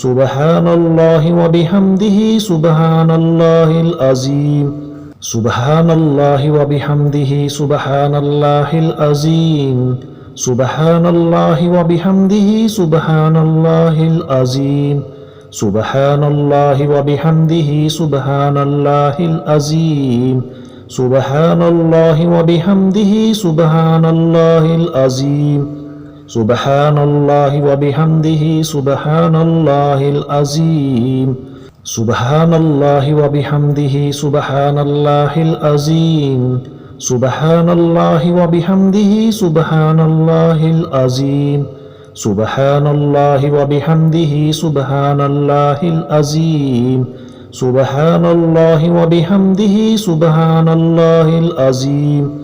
সুবহানাল্লাহি ওয়া বিহামদিহি সুবহানাল্লাহিল আযীম সুবহানাল্লাহি ওয়া বিহামদিহি সুবহানাল্লাহিল আযীম সুবহানাল্লাহি ওয়া বিহামদিহি সুবহানাল্লাহিল আযীম সুবহানাল্লাহি ওয়া বিহামদিহি সুবহানাল্লাহিল আযীম সুবহানাল্লাহি ওয়া বিহামদিহি সুবহানাল্লাহিল আযীম সুবহানাল্লাহি ওয়া বিহামদিহি সুবহানাল্লাহিল আযীম সুবহানাল্লাহি ওয়া বিহামদিহি সুবহানাল্লাহিল আযীম সুবহানাল্লাহি ওয়া বিহামদিহি সুবহানাল্লাহিল আযীম সুবহানাল্লাহি ওয়া বিহামদিহি সুবহানাল্লাহিল আযীম সুবহানাল্লাহি ওয়া বিহামদিহি সুবহানাল্লাহিল আযীম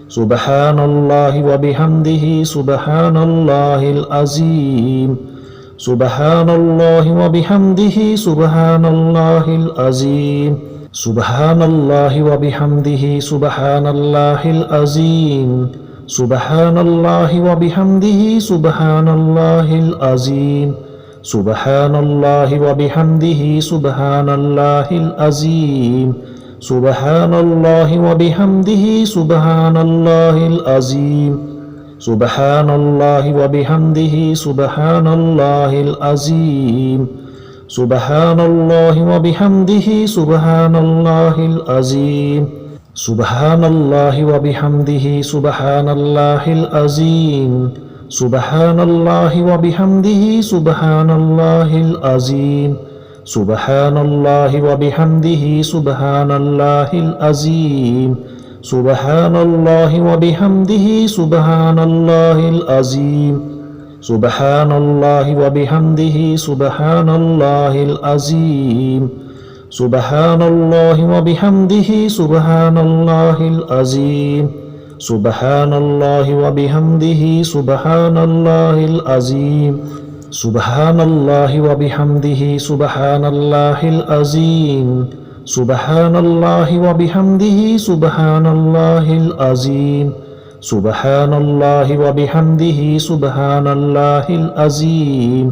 সুবহানাল্লাহি ওয়া বিহামদিহি সুবহানাল্লাহিল আযীম সুবহানাল্লাহি ওয়া বিহামদিহি সুবহানাল্লাহিল আযীম সুবহানাল্লাহি ওয়া বিহামদিহি সুবহানাল্লাহিল আযীম সুবহানাল্লাহি ওয়া বিহামদিহি সুবহানাল্লাহিল আযীম সুবহানাল্লাহি ওয়া বিহামদিহি সুবহানাল্লাহিল আযীম সুবহানাল্লাহি ওয়া বিহামদিহি সুবহানাল্লাহিল আযীম সুবহানাল্লাহি ওয়া বিহামদিহি সুবহানাল্লাহিল আযীম সুবহানাল্লাহি ওয়া বিহামদিহি সুবহানাল্লাহিল আযীম সুবহানাল্লাহি ওয়া বিহামদিহি সুবহানাল্লাহিল আযীম সুবহানাল্লাহি ওয়া বিহামদিহি সুবহানাল্লাহিল আযীম সুবহানাল্লাহি ওয়া বিহামদিহি সুবহানাল্লাহিল আযীম সুবহানাল্লাহি ওয়া বিহামদিহি সুবহানাল্লাহিল আযীম সুবহানাল্লাহি ওয়া বিহামদিহি সুবহানাল্লাহিল আযীম সুবহানাল্লাহি ওয়া বিহামদিহি সুবহানাল্লাহিল আযীম সুবহানাল্লাহি ওয়া বিহামদিহি সুবহানাল্লাহিল আযীম সুবহানাল্লাহি ওয়া বিহামদিহি সুবহানাল্লাহিল আযীম সুবহানাল্লাহি ওয়া বিহামদিহি সুবহানাল্লাহিল আযীম সুবহানাল্লাহি ওয়া বিহামদিহি সুবহানাল্লাহিল আযীম সুবহানাল্লাহি ওয়া বিহামদিহি সুবহানাল্লাহিল আযীম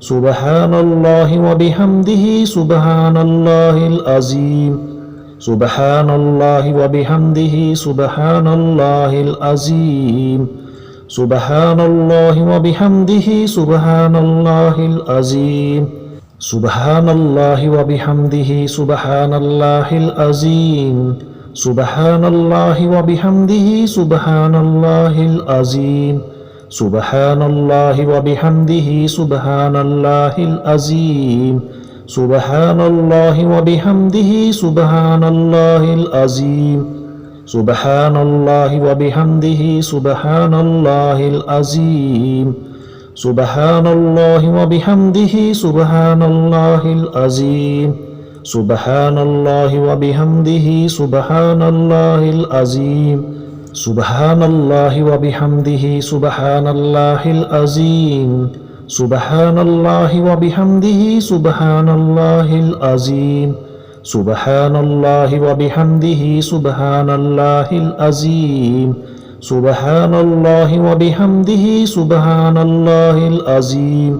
সুবহানাল্লাহি ওয়া বিহামদিহি সুবহানাল্লাহিল আযীম সুবহানাল্লাহি ওয়া বিহামদিহি সুবহানাল্লাহিল আযীম সুবহানাল্লাহি ওয়া বিহামদিহি সুবহানাল্লাহিল আযীম সুবহানাল্লাহি ওয়া বিহামদিহি সুবহানাল্লাহিল আযীম সুবহানাল্লাহি ওয়া বিহামদিহি সুবহানাল্লাহিল আযীম সুবহানাল্লাহি ওয়া বিহামদিহি সুবহানাল্লাহিল আযীম সুবহানাল্লাহি ওয়া বিহামদিহি সুবহানাল্লাহিল আযীম সুবহানাল্লাহি ওয়া বিহামদিহি সুবহানাল্লাহিল আযীম সুবহানাল্লাহি ওয়া বিহামদিহি সুবহানাল্লাহিল আযীম সুবহানাল্লাহি ওয়া বিহামদিহি সুবহানাল্লাহিল আযীম সুবহানাল্লাহি ওয়া বিহামদিহি সুবহানাল্লাহিল আযীম সুবহানাল্লাহি ওয়া বিহামদিহি সুবহানাল্লাহিল আযীম সুবহানাল্লাহি ওয়া বিহামদিহি সুবহানাল্লাহিল আযীম সুবহানাল্লাহি ওয়া বিহামদিহি সুবহানাল্লাহিল আযীম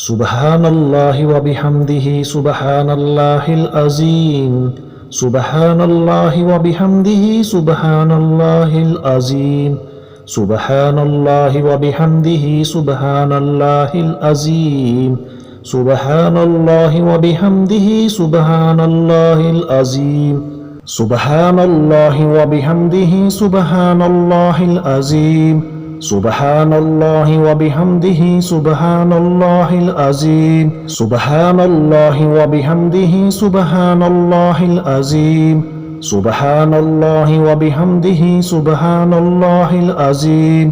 সুবহানাল্লাহি ওয়া বিহামদিহি সুবহানাল্লাহিল আযীম সুবহানাল্লাহি ওয়া বিহামদিহি সুবহানাল্লাহিল আযীম সুবহানাল্লাহি ওয়া বিহামদিহি সুবহানাল্লাহিল আযীম সুবহানাল্লাহি ওয়া বিহামদিহি সুবহানাল্লাহিল আযীম সুবহানাল্লাহি ওয়া বিহামদিহি সুবহানাল্লাহিল আযীম সুবহানাল্লাহি ওয়া বিহামদিহি সুবহানাল্লাহিল আযীম সুবহানাল্লাহি ওয়া বিহামদিহি সুবহানাল্লাহিল আযীম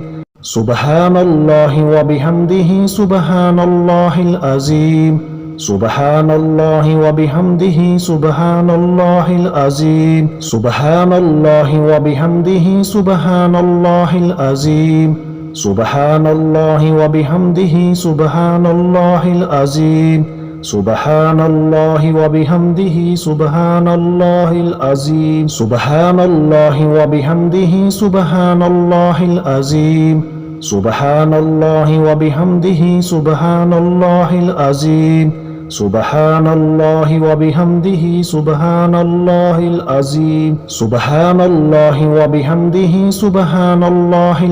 সুবহানাল্লাহি ওয়া বিহামদিহি সুবহানাল্লাহিল আযীম সুবহানাল্লাহি ওয়া বিহামদিহি সুবহানাল্লাহিল আযীম সুবহানাল্লাহি ওয়া বিহামদিহি সুবহানাল্লাহিল আযীম সুবহানাল্লাহি ওয়া বিহামদিহি সুবহানাল্লাহিল আযীম সুবহানাল্লাহি ওয়া বিহামদিহি সুবহানাল্লাহিল আযীম সুবহানাল্লাহি ওয়া বিহামদিহি সুবহানাল্লাহিল আযীম সুবহানাল্লাহি ওয়া বিহামদিহি সুবহানাল্লাহিল আযীম সুবহানাল্লাহি ওয়া বিহামদিহি সুবহানাল্লাহিল আযীম সুবহানাল্লাহি ওয়া বিহামদিহি সুবহানাল্লাহিল